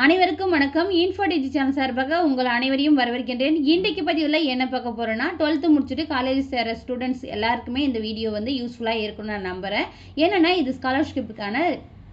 அனைவருக்கும் வணக்கம். இன்ஃபோடிஜி சேனல் சார்பாக உங்கள் அனைவரையும் வரவேற்கின்றேன். இன்றைக்கு பதிவில் என்ன பார்க்க போகிறேன்னா, 12th முடிச்சுட்டு காலேஜ் சேர ஸ்டூடெண்ட்ஸ் எல்லாருக்குமே இந்த வீடியோ வந்து யூஸ்ஃபுல்லாக இருக்கும்னு நான் நம்புகிறேன். ஏன்னா இது ஸ்காலர்ஷிப்புக்கான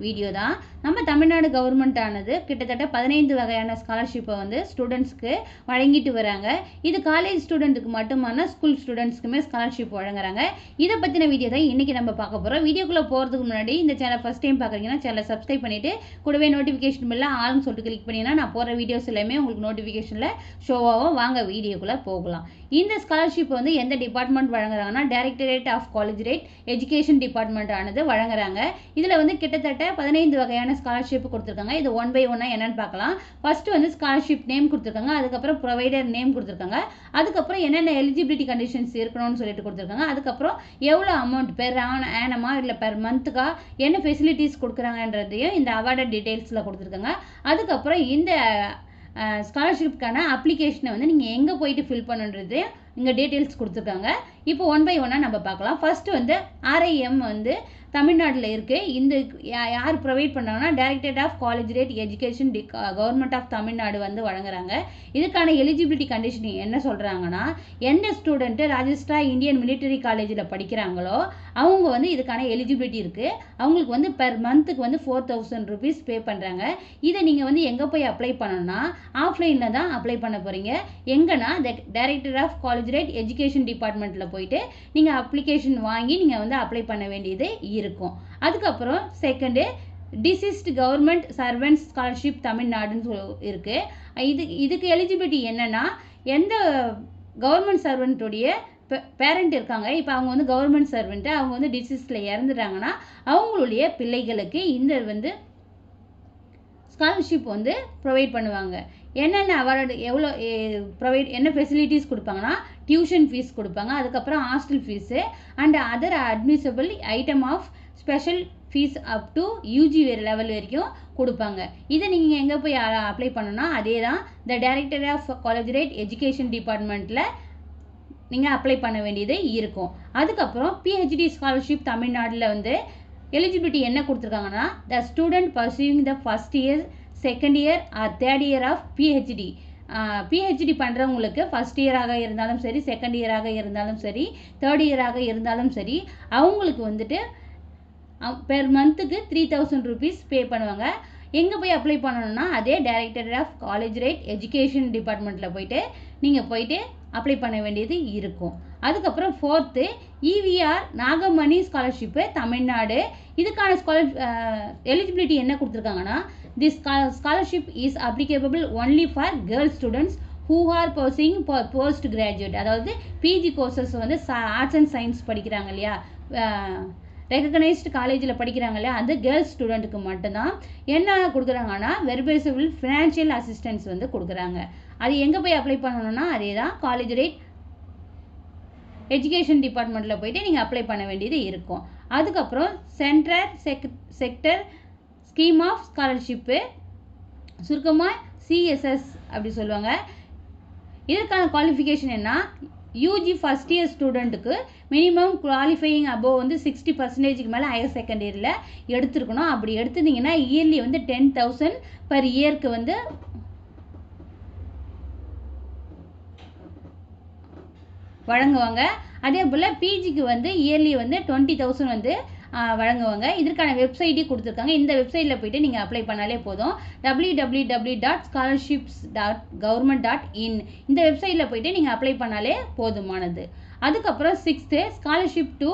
வீடியோ தான். நம்ம தமிழ்நாடு கவர்மெண்ட் ஆனது கிட்டத்தட்ட 15 வகையான ஸ்காலர்ஷிப்பை வந்து ஸ்டூடெண்ட்ஸ்க்கு வழங்கிட்டு வராங்க. இது காலேஜ் ஸ்டூடெண்ட்டுக்கு மட்டுமான ஸ்கூல் ஸ்டூடெண்ட்ஸ்க்குமே ஸ்காலர்ஷிப் வழங்குறாங்க. இதை பற்றின வீடியோ தான் இன்றைக்கி நம்ம பார்க்க போகிறோம். வீடியோக்குள்ளே போகிறதுக்கு முன்னாடி இந்த சேனல் ஃபஸ்ட் டைம் பார்க்குறீங்கன்னா சேனலை சப்ஸ்கிரைப் பண்ணிவிட்டு கூடவே நோட்டிஃபிகேஷன் பில்ல ஆல்னு சொல்லிட்டு கிளிக் பண்ணிங்கன்னா நான் போகிற வீடியோஸ் எல்லாமே உங்களுக்கு நோட்டிஃபிகேஷனில் ஷோவாகவும் வாங்க வீடியோக்குள்ளே போகலாம். இந்த ஸ்காலர்ஷிப் வந்து எந்த டிபார்ட்மெண்ட் வழங்குறாங்கன்னா, directorate of collegiate education department ஆனது வழங்குறாங்க. இதில் வந்து கிட்டத்தட்ட 15 வகையான ஸ்காலர்ஷிப் கொடுத்துருக்காங்க. இது ஒன் பை ஒன்னாக என்னன்னு பார்க்கலாம். ஃபர்ஸ்ட் வந்து ஸ்காலர்ஷிப் நேம் கொடுத்துருக்காங்க, அதுக்கப்புறம் ப்ரொவைடர் நேம் கொடுத்துருக்காங்க, அதுக்கப்புறம் என்னென்ன எலிஜிபிலிட்டி கண்டிஷன்ஸ் இருக்கணும்னு சொல்லிட்டு கொடுத்துருக்காங்க, அதுக்கப்புறம் எவ்வளோ அமௌண்ட் பெர் ஆனமா இல்லை பெர் மந்த்துக்கா என்ன ஃபெசிலிட்டிஸ் கொடுக்குறாங்கன்றதையும் இந்த அவார்டட் டீட்டெயில்ஸில் கொடுத்துருக்காங்க. அதுக்கப்புறம் இந்த ஸ்காலர்ஷிப்கான அப்ளிகேஷனை வந்து நீங்கள் எங்கே போயிட்டு ஃபில் பண்ணுன்றது இங்கே டீட்டெயில்ஸ் கொடுத்துருக்காங்க. இப்போ ஒன் பை ஒன்னாக நம்ம பார்க்கலாம். ஃபர்ஸ்ட் வந்து RIM வந்து தமிழ்நாட்டில் இருக்குது. இந்த யார் ப்ரொவைட் பண்ணாங்கன்னா, directorate of collegiate education government of Tamil Nadu வந்து வழங்குறாங்க. இதுக்கான எலிஜிபிலிட்டி கண்டிஷன் என்ன சொல்கிறாங்கன்னா, எந்த ஸ்டூடெண்ட்டு ராஜஸ்தான் இந்தியன் மிலிட்டரி காலேஜில் படிக்கிறாங்களோ அவங்க வந்து இதுக்கான எலிஜிபிலிட்டி இருக்குது. அவங்களுக்கு வந்து பெர் மந்த்துக்கு வந்து 4000 rupees பே பண்ணுறாங்க. இதை நீங்கள் வந்து எங்கே போய் அப்ளை பண்ணணும்னா, ஆஃப்லைனில் தான் அப்ளை பண்ண போகிறீங்க. எங்கன்னா director of collegiate education டிபார்ட்மெண்ட்டில் போயிட்டு நீங்கள் அப்ளிகேஷன் வாங்கி நீங்கள் வந்து அப்ளை பண்ண வேண்டியது இருக்கும். அதுக்கப்புறம் second deceased government servants scholarship தமிழ்நாடுன்னு இருக்குது. இதுக்கு எலிஜிபிலிட்டி என்னென்னா, எந்த கவர்மெண்ட் சர்வெண்ட்டுடைய பேரண்ட் இருக்காங்க, இப்போ அவங்க வந்து கவர்மெண்ட் சர்வெண்ட்டு, அவங்க வந்து டிசீஸில் இறந்துட்டாங்கன்னா அவங்களுடைய பிள்ளைகளுக்கு இந்த வந்து ஸ்காலர்ஷிப் வந்து ப்ரொவைட் பண்ணுவாங்க. என்னென்ன அவார்டு எவ்வளோ என்ன ஃபெசிலிட்டிஸ் கொடுப்பாங்கன்னா, டியூஷன் ஃபீஸ் கொடுப்பாங்க, அதுக்கப்புறம் hostel fees and other admissible item of special fees up to UG level வரைக்கும் கொடுப்பாங்க. இதை நீங்கள் எங்கே போய் அப்ளை பண்ணணும்னா, அதே தான் the director of collegiate education டிபார்ட்மெண்ட்டில் நீங்கள் அப்ளை பண்ண வேண்டியது இருக்கும். அதுக்கப்புறம் PhD ஸ்காலர்ஷிப் தமிழ்நாட்டில் வந்து எலிஜிபிலிட்டி என்ன கொடுத்துருக்காங்கன்னா, the student pursuing the first year, second year or third year of PhD பண்ணுறவங்களுக்கு ஃபர்ஸ்ட் இயராக இருந்தாலும் சரி, செகண்ட் இயராக இருந்தாலும் சரி, தேர்ட் இயராக இருந்தாலும் சரி, அவங்களுக்கு வந்துட்டு பெர் மந்த்துக்கு 3000 rupees பே பண்ணுவாங்க. எங்கே போய் அப்ளை பண்ணணும்னா, அதே director of collegiate education டிபார்ட்மெண்ட்டில் போயிட்டு நீங்கள் போயிட்டு அப்ளை பண்ண வேண்டியது இருக்கும். அதுக்கப்புறம் fourth EVR Nagamani scholarship Tamil Nadu. இதுக்கான எலிஜிபிலிட்டி என்ன கொடுத்துருக்காங்கன்னா, this scholarship is applicable only for girls students who are pursuing post graduate. அதாவது PG கோர்சஸ் வந்து ஆர்ட்ஸ் அண்ட் சயின்ஸ் படிக்கிறாங்க இல்லையா, ரெகக்னைஸ்டு காலேஜில் படிக்கிறாங்க இல்லையா, அந்த கேர்ள்ஸ் ஸ்டூடெண்ட்டுக்கு மட்டும்தான் என்ன கொடுக்குறாங்கன்னா, வெரிஃபைசபிள் ஃபினான்ஷியல் அசிஸ்டன்ஸ் வந்து கொடுக்குறாங்க. அது எங்கே போய் அப்ளை பண்ணணும்னா, அதே தான் காலேஜ் ரேட் எஜுகேஷன் டிபார்ட்மெண்ட்டில் போயிட்டு நீங்கள் அப்ளை பண்ண வேண்டியது இருக்கும். அதுக்கப்புறம் செக்டர் ஸ்கீம் ஆஃப் ஸ்காலர்ஷிப்பு, சுருக்கமாக CSS அப்படி சொல்லுவாங்க. இதற்கான குவாலிஃபிகேஷன் என்ன, UG ஃபர்ஸ்ட் இயர் ஸ்டூடெண்ட்டுக்கு மினிமம் குவாலிஃபையிங் அபோவ் வந்து 60% மேலே ஹையர் செகண்டரியில் எடுத்துருக்கணும். அப்படி எடுத்துருந்தீங்கன்னா இயர்லி வந்து 10,000 per இயருக்கு வந்து வழங்குவாங்க. அதே போல் PGக்கு வந்து இயர்லி வந்து 20,000 வந்து வழங்குவாங்க. இதற்கான வெப்சைட்டே கொடுத்துருக்காங்க. இந்த வெப்சைட்டில் போய்ட்டு நீங்கள் அப்ளை பண்ணாலே போதும். www.scholarships.government.in இந்த வெப்சைட்டில் போய்ட்டு நீங்கள் அப்ளை பண்ணாலே போதுமானது. அதுக்கப்புறம் sixth scholarship to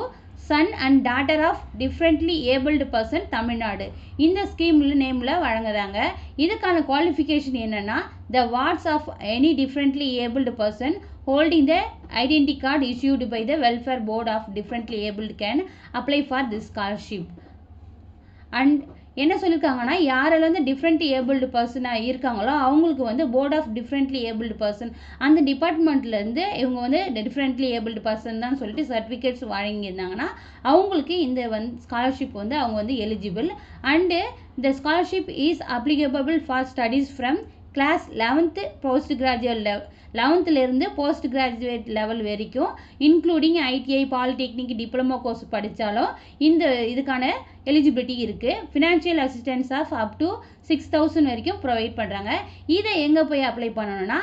son and daughter of differently abled person Tamil Nadu. இந்த ஸ்கீமில் நேமில் வழங்குறாங்க. இதுக்கான குவாலிஃபிகேஷன் என்னென்னா, the wards of any differently abled person holding the identity card issued by the welfare board of differently abled can apply for this scholarship. And என்ன சொல்லியிருக்காங்கன்னா, யாரெல்லாம் வந்து டிஃப்ரெண்ட்லி ஏபிள்டு பர்சனாக இருக்காங்களோ அவங்களுக்கு வந்து board of differently abled person அந்த டிபார்ட்மெண்ட்லேருந்து இவங்க வந்து டிஃப்ரெண்ட்லி ஏபிள்டு பர்சன் தான் சொல்லிட்டு சர்டிஃபிகேட்ஸ் வழங்கியிருந்தாங்கன்னா அவங்களுக்கு இந்த ஸ்காலர்ஷிப் வந்து அவங்க வந்து eligible. And the scholarship is applicable for studies from class 11th post graduate 11th post graduate level வரைக்கும் including ITI polytechnic diploma course படித்தாலும் இதுக்கான எலிஜிபிலிட்டி இருக்குது. Financial assistance of up to 6000 வரைக்கும் ப்ரொவைட் பண்ணுறாங்க. இதை எங்கே போய் அப்ளை பண்ணணும்னா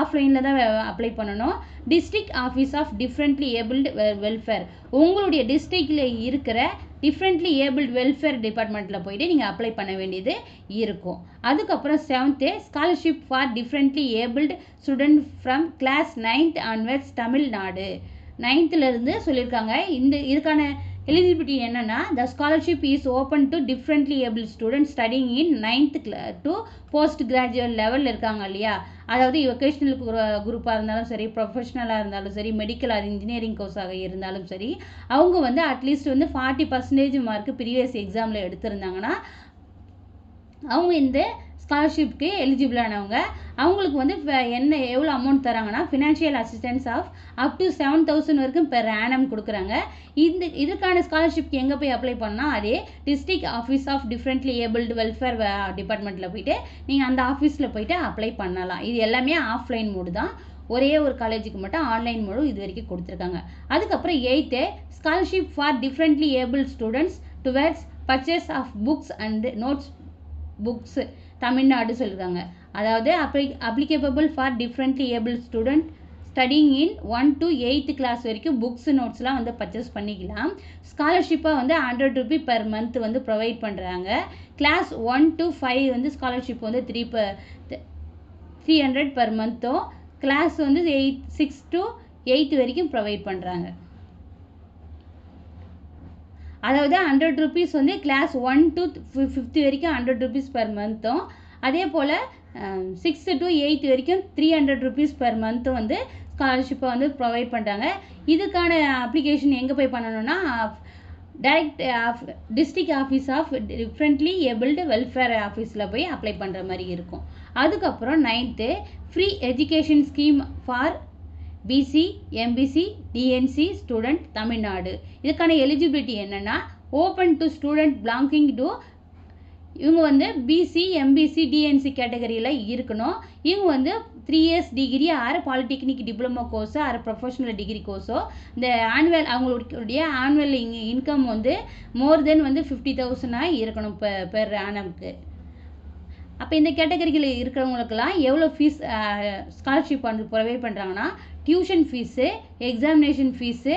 ஆஃப்லைனில் தான் அப்ளை பண்ணணும். District office of differently abled welfare, உங்களுடைய டிஸ்ட்ரிக்டில் இருக்கிற டிஃப்ரெண்ட்லி ஏபிள்டு வெல்ஃபேர் டிபார்ட்மெண்ட்டில் போயிட்டு நீங்கள் அப்ளை பண்ண வேண்டியது இருக்கும். அதுக்கப்புறம் 7th scholarship for differently abled student from class 9th onwards Tamil Nadu. 9th சொல்லியிருக்காங்க. இதுக்கான எலிஜிபிலிட்டி என்னன்னா, the scholarship is open to differently able student studying in 9th to post graduate லெவலில் இருக்காங்க இல்லையா, அதாவது வொகேஷ்னல் குரூப்பாக இருந்தாலும் சரி, ப்ரொஃபஷனலாக இருந்தாலும் சரி, மெடிக்கல் ஆர் இன்ஜினியரிங் கோர்ஸாக இருந்தாலும் சரி, அவங்க அட்லீஸ்ட் 40% மார்க் ப்ரீவியஸ் எக்ஸாமில் எடுத்திருந்தாங்கன்னா அவங்க இந்த ஸ்காலர்ஷிப்க்கு எலிஜிபிளானவங்க. அவங்களுக்கு எவ்வளோ அமௌண்ட் தராங்கன்னா, financial assistance of up to 7000 வரைக்கும் பெர் ஆனம் கொடுக்குறாங்க. இதுக்கான ஸ்காலர்ஷிப்க்கு எங்கே போய் அப்ளை பண்ணால் அதே district office of differently abled welfare டிபார்ட்மெண்ட்டில் போயிட்டு நீங்கள் அந்த ஆஃபீஸில் போயிட்டு அப்ளை பண்ணலாம். இது எல்லாமே ஆஃப்லைன் மோடு தான். ஒரே ஒரு காலேஜுக்கு மட்டும் ஆன்லைன் மோடு இது வரைக்கும் கொடுத்துருக்காங்க. அதுக்கப்புறம் 8th scholarship for differently abled students towards purchase of books and notes books Tamil Nadu சொல்லியிருக்காங்க. அதாவது applicable for differently able student studying in 1 to 8th class வரைக்கும் புக்ஸ் நோட்ஸ்லாம் பர்ச்சேஸ் பண்ணிக்கலாம். ஸ்காலர்ஷிப்பாக 100 ரூபி பெர் மந்த் ப்ரொவைட் பண்ணுறாங்க. கிளாஸ் 1 to 5 ஸ்காலர்ஷிப் 300 பெர் மந்த்தும், class 6 to 8 வரைக்கும் provide பண்ணுறாங்க. அதாவது 100 ரூபீஸ் கிளாஸ் 1 to 5th வரைக்கும் 100 ரூபீஸ் பெர் மந்த்தும், அதே போல் 6th to 8th வரைக்கும் 300 ரூபீஸ் பெர் மந்த்தும் ஸ்காலர்ஷிப்பை ப்ரொவைட் பண்ணுறாங்க. இதுக்கான அப்ளிகேஷன் எங்கே போய் பண்ணணும்னா direct district office of differently abled welfare ஆஃபீஸில் போய் அப்ளை பண்ணுற மாதிரி இருக்கும். அதுக்கப்புறம் 9th free education scheme for BC MBC DNC student Tamil Nadu. இதுக்கான எலிஜிபிலிட்டி என்னென்னா, open to student belonging to இவங்க பிசி எம்பிசி டிஎன்சி கேட்டகரியில் இருக்கணும். இவங்க 3 years degree or polytechnic diploma கோர்ஸோ ஆர் ப்ரொஃபஷனல் டிகிரி கோர்ஸோ, இந்த அவங்களுடைய ஆனுவல் இன்கம் மோர் தென் 50,000 இருக்கணும் பெர் ஆனம்க்கு. அப்போ இந்த கேட்டகரியில் இருக்கிறவங்களுக்கெல்லாம் எவ்வளோ ஃபீஸ் ஸ்காலர்ஷிப் ப்ரொவைட் பண்ணுறாங்கன்னா, டியூஷன் ஃபீஸு, எக்ஸாமினேஷன் ஃபீஸு,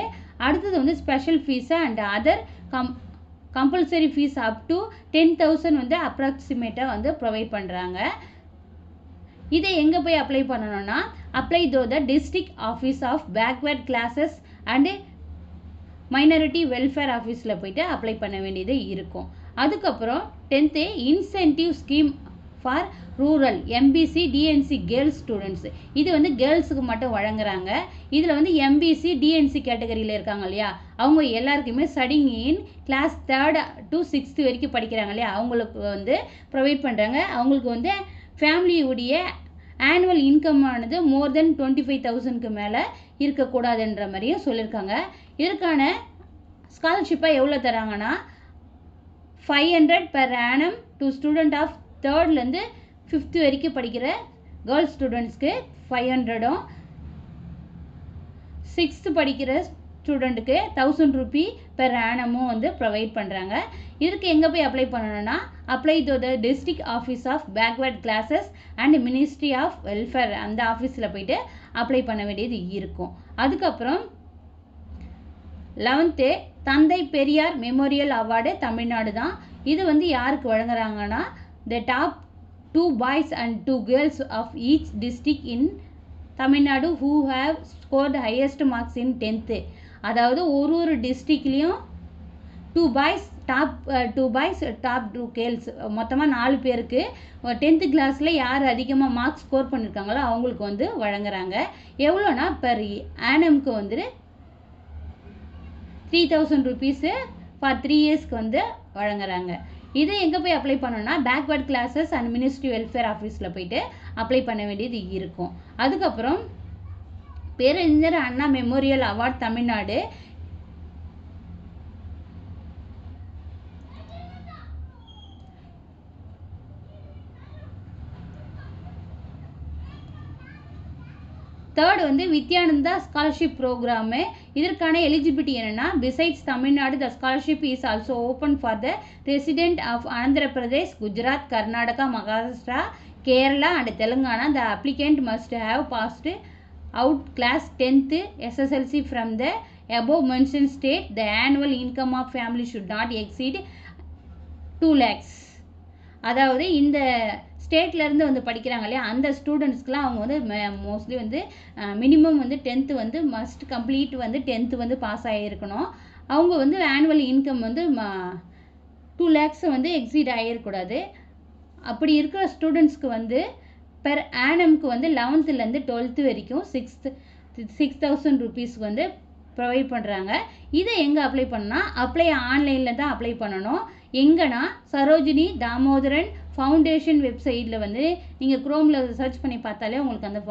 அடுத்தது special fees and other compulsory fees up to 10,000 அப்ராக்சிமேட்டாக ப்ரொவைட் பண்ணுறாங்க. இதை எங்கே போய் அப்ளை பண்ணணும்னா, apply the district office of backward classes and minority welfare ஆஃபீஸில் போயிட்டு அப்ளை பண்ண வேண்டியது இருக்கும். அதுக்கப்புறம் 10th incentive scheme for rural MBC DNC girls students. இது கேர்ள்ஸுக்கு மட்டும் வழங்குறாங்க. இதில் எம்பிசி டிஎன்சி கேட்டகரியில் இருக்காங்க இல்லையா, அவங்க எல்லாருக்குமே studying in class 3rd to 6th வரைக்கும் படிக்கிறாங்க இல்லையா, அவங்களுக்கு ப்ரொவைட் பண்ணுறாங்க. அவங்களுக்கு ஃபேமிலியுடைய ஆனுவல் இன்கம் ஆனது மோர் தென் 25,000க்கு மேலே இருக்கக்கூடாதுன்ற மாதிரியும் சொல்லியிருக்காங்க. இதற்கான ஸ்காலர்ஷிப்பாக எவ்வளோ தராங்கன்னா, 500 per annum to student of 3rd 5th வரைக்கும் படிக்கிற கேர்ள்ஸ் ஸ்டூடெண்ட்ஸ்க்கு 500, 6th படிக்கிற ஸ்டூடெண்ட்டுக்கு 1000 ரூபி பெர் ஆனமும் ப்ரொவைட் பண்ணுறாங்க. இதுக்கு எங்கே போய் அப்ளை பண்ணணும்னா, apply to the district office of backward classes and ministry of welfare அந்த ஆஃபீஸில் போயிட்டு அப்ளை பண்ண வேண்டியது இருக்கும். அதுக்கப்புறம் 11th தந்தை பெரியார் மெமோரியல் அவார்டு தமிழ்நாடு தான். இது யாருக்கு வழங்குறாங்கன்னா, the top 2 boys and 2 girls of each district in Tamil Nadu who have scored highest marks in 10th. அதாவது ஒரு டிஸ்ட்ரிக்ட்லேயும் 2 boys டாப் 2 girls மொத்தமாக 4 பேருக்கு 10th கிளாஸில் யார் அதிகமாக மார்க்ஸ் ஸ்கோர் பண்ணியிருக்காங்களோ அவங்களுக்கு வழங்குறாங்க. எவ்வளோனா பெர் ஆனம்க்கு 3,000 ரூபீஸு ஃபார் 3 yearsக்கு வழங்குறாங்க. இது எங்கே போய் அப்ளை பண்ணணும்னா, backward classes and ministry welfare ஆஃபீஸில் போயிட்டு அப்ளை பண்ண வேண்டியது இருக்கும். அதுக்கப்புறம் பேரறிஞர் Anna memorial award Tamil Nadu. Third வந்து வித்யானந்தா ஸ்காலர்ஷிப் ப்ரோக்ராமு. இதற்கான எலிஜிபிலிட்டி என்னென்னா, besides Tamil Nadu the scholarship is also open for the resident of Andhra Pradesh, Gujarat, Karnataka, Maharashtra, Kerala and Telangana. The applicant must have passed out class 10th SSLC from the above mentioned state. The annual income of family should not exceed 2 lakhs. அதாவது இந்த ஸ்டேட்லேருந்து வந்து படிக்கிறாங்க இல்லையா, அந்த ஸ்டூடெண்ட்ஸ்க்குலாம் அவங்க வந்து mostly வந்து minimum வந்து 10th வந்து மஸ்ட் கம்ப்ளீட் வந்து 10th வந்து பாஸ் ஆகியிருக்கணும். அவங்க வந்து ஆனுவல் இன்கம் வந்து 2 lakhs வந்து எக்ஸீட் ஆகிடக்கூடாது. அப்படி இருக்கிற ஸ்டூடெண்ட்ஸ்க்கு வந்து பெர் ஆனம்க்கு வந்து 11th 12th வரைக்கும் 6,000 rupees வந்து ப்ரொவைட் பண்ணுறாங்க. இதை எங்கே அப்ளை பண்ணால், அப்ளை ஆன்லைனில் தான் அப்ளை பண்ணணும். எங்கன்னா சரோஜினி தாமோதரன் ஃபவுண்டேஷன் வெப்சைட்டில் வந்து நீங்கள் குரோமில் சர்ச் பண்ணி பார்த்தாலே உங்களுக்கு அந்த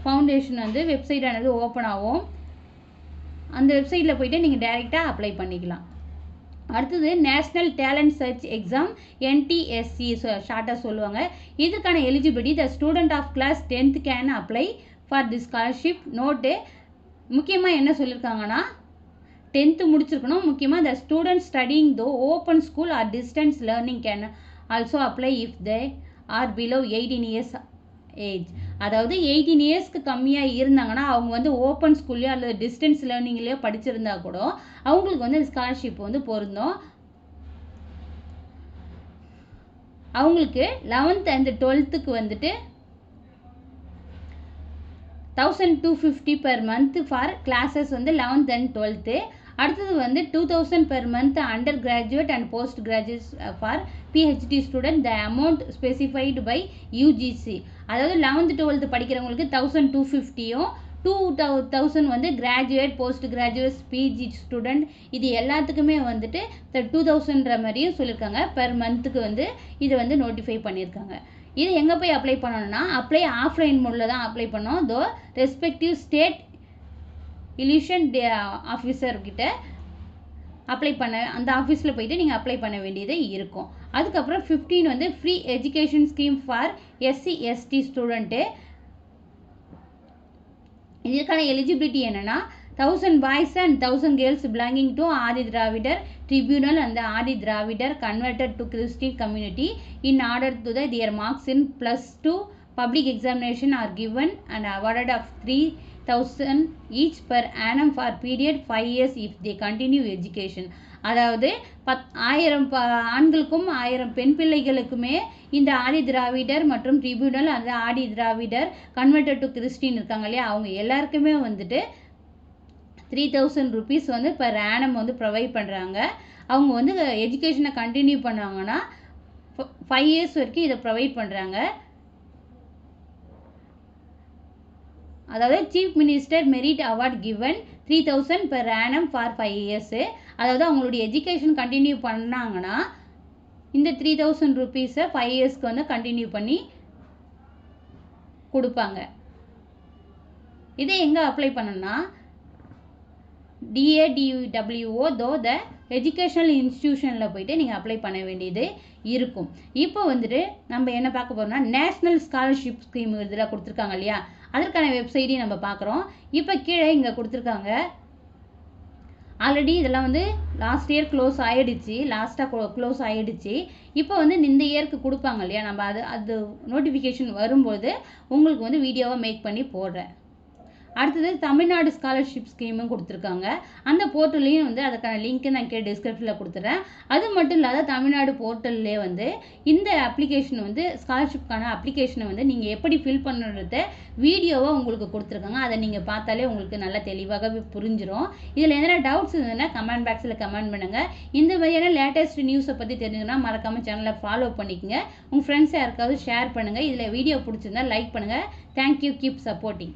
ஃபவுண்டேஷன் வந்து வெப்சைட்டானது ஓப்பன் ஆகும். அந்த வெப்சைட்டில் போய்ட்டு நீங்கள் டைரெக்டாக அப்ளை பண்ணிக்கலாம். அடுத்தது national talent search exam, NTSE ஷார்ட்டாக சொல்லுவாங்க. இதுக்கான eligibility, the student of class 10th can apply for the scholarship. Note முக்கியமாக என்ன சொல்லியிருக்காங்கன்னா, 10th முடிச்சிருக்கணும். முக்கியமாக the student studying through open school or distance learning can also apply if they are below 18 years age. அதாவது 18 yearsக்கு கம்மியாக இருந்தாங்கன்னா அவங்க வந்து ஓப்பன் ஸ்கூல்லையோ அல்லது டிஸ்டன்ஸ் லேர்னிங்லேயோ படிச்சிருந்தா கூட அவங்களுக்கு வந்து ஸ்காலர்ஷிப் வந்து பொருந்தும். அவங்களுக்கு 11th and 12th வந்துட்டு 1,250 per month ஃபார் கிளாஸஸ் வந்து 11th and 12th. அடுத்தது வந்து 2,000 per month under graduate and post graduate for PhD student. The amount specified by UGC. அதாவது 11th 12th படிக்கிறவங்களுக்கு 1,250யும் 2,000 வந்து graduate, post graduate, PG student, இது எல்லாத்துக்குமே வந்துட்டு 2,000ன்ற மாதிரியும் சொல்லியிருக்காங்க. பெர் மந்த்துக்கு வந்து இது வந்து நோட்டிஃபை பண்ணியிருக்காங்க. இது எங்கே போய் அப்ளை பண்ணணும்னா, அப்ளை ஆஃப்லைன் மோடில் தான் அப்ளை பண்ணோம். தோ ரெஸ்பெக்டிவ் ஸ்டேட் எலெக்ஷன் ஆஃபீஸர்கிட்ட அப்ளை பண்ண, அந்த ஆஃபீஸில் போய்ட்டு நீங்கள் அப்ளை பண்ண வேண்டியது இருக்கும். அதுக்கப்புறம் 15 வந்து free education scheme for SC ST student. இதற்கான எலிஜிபிலிட்டி என்னென்னா, 1000 boys and 1000 girls belonging to Adi Dravidar Tribunal and the Adi Dravidar converted to Christian community in order to their marks in +2 public examination are given and awarded of 3,000 each per annum for period 5 years if they continue education. அதாவது 1000 ஆண்களுக்கும் 1000 பெண் பிள்ளைகளுக்குமே இந்த ஆதி திராவிடர் மற்றும் tribunal அந்த Adi Dravidar converted to Christian இருக்காங்க இல்லையா, அவங்க எல்லாருக்குமே வந்துட்டு 3,000 rupees வந்து பெர் ஆனம் வந்து ப்ரொவைட் பண்ணுறாங்க. அவங்க வந்து எஜுகேஷனை கண்டினியூ பண்ணாங்கன்னா 5 years வரைக்கும் இதை ப்ரொவைட் பண்ணுறாங்க. அதாவது chief minister merit award given 3,000 per annum for 5 years. அதாவது அவங்களுடைய எஜுகேஷன் கண்டினியூ பண்ணாங்கன்னா இந்த 3,000 rupees 5 yearsக்கு வந்து கண்டினியூ பண்ணி கொடுப்பாங்க. இதை எங்கே அப்ளை பண்ணணும்னா, DADWO தோ த எஜுகேஷனல் இன்ஸ்டிடியூஷனில் போய்ட்டு நீங்கள் அப்ளை பண்ண வேண்டியது இருக்கும். இப்போ வந்துட்டு நம்ம என்ன பார்க்க போகிறோம்னா, நேஷ்னல் ஸ்காலர்ஷிப் ஸ்கீம் இதில் கொடுத்துருக்காங்க இல்லையா, அதற்கான வெப்சைட்டையும் நம்ம பார்க்குறோம். இப்போ கீழே இங்கே கொடுத்துருக்காங்க. ஆல்ரெடி இதெல்லாம் வந்து லாஸ்ட் இயர் க்ளோஸ் ஆகிடுச்சு, லாஸ்ட்டாக க்ளோஸ் ஆகிடுச்சு. இப்போ வந்து இந்த இயருக்கு கொடுப்பாங்க இல்லையா, நம்ம அது நோட்டிஃபிகேஷன் வரும்போது உங்களுக்கு வந்து வீடியோவை மேக் பண்ணி போடுறேன். அடுத்தது தமிழ்நாடு ஸ்காலர்ஷிப் ஸ்கீமும் கொடுத்துருக்காங்க. அந்த போர்ட்டல்லையும் வந்து அதுக்கான லிங்க்கு நான் கீழே டிஸ்கிரிப்ஷனில் கொடுத்துட்றேன். அது மட்டும் இல்லாத தமிழ்நாடு போர்ட்டல்லே வந்து இந்த அப்ளிகேஷன் வந்து ஸ்காலர்ஷிப்கான அப்ளிகேஷனை வந்து நீங்கள் எப்படி ஃபில் பண்ணுறத வீடியோவை உங்களுக்கு கொடுத்துருக்காங்க. அதை நீங்கள் பார்த்தாலே உங்களுக்கு நல்லா தெளிவாகவே புரிஞ்சிடும். இதில் எதனா டவுட்ஸ் இருந்ததுன்னா கமெண்ட் பாக்ஸில் கமெண்ட் பண்ணுங்கள். இந்த மாதிரியான லேட்டஸ்ட் நியூஸை பற்றி தெரிஞ்சுக்கணும்னா மறக்காமல் சேனலை ஃபாலோ பண்ணிக்கோங்க. உங்கள் ஃப்ரெண்ட்ஸ் யாருக்காவது ஷேர் பண்ணுங்கள். இதில் வீடியோ பிடிச்சிருந்தா லைக் பண்ணுங்கள். Thank you, keep supporting.